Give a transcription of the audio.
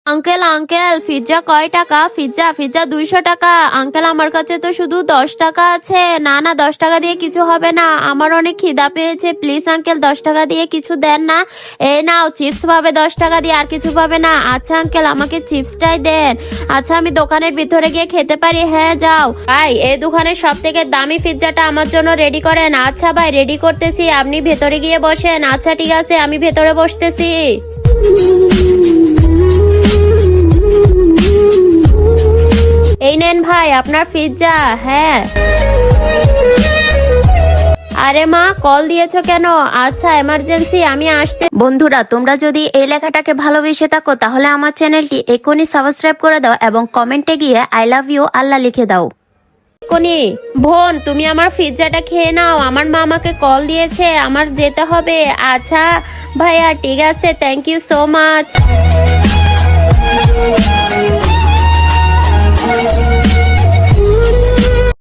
Uncle uncle pizza কয় টাকা? Pizza pizza 200 টাকা। আঙ্কেল আমার কাছে তো শুধু 10 টাকা আছে। না না, 10 টাকা দিয়ে কিছু হবে না, আমার অনেক খিদা পেয়েছে। প্লিজ আঙ্কেল 10 টাকা দিয়ে কিছু দেন না। এই নাও চিপস পাবে 10 টাকা দিয়ে, আর কিছু পাবে না। আচ্ছা আঙ্কেল আমাকে চিপসটাই দেন। আচ্ছা আমি দোকানের ভিতরে গিয়ে খেতে পারি? হ্যাঁ যাও। ভাই এই দোকানের সব থেকে দামি পিৎজাটা আমার জন্য রেডি করেন। আচ্ছা ভাই রেডি করতেছি, আপনি ভেতরে গিয়ে বসেন। আচ্ছা ঠিক আছে, আমি ভেতরে বসতেছি। এই নেন ভাই আপনার পিৎজা। হ্যাঁ। আরে মা কল দিয়েছো কেন? আচ্ছা এমার্জেন্সি, আমি আসতে। বন্ধুরা তোমরা যদি এই লেখাটাকে ভালোবেসে থাকো তাহলে আমার চ্যানেলটি এখনই সাবস্ক্রাইব করে দাও এবং কমেন্টে গিয়ে আই লাভ ইউ আল্লাহ লিখে দাও। কোনি বোন তুমি আমার পিৎজাটা খেয়ে নাও, আমার মা আমাকে কল দিয়েছে, আমার যেতে হবে। আচ্ছা ভাইয়া ঠিক আছে, থ্যাংক ইউ সো মাচ।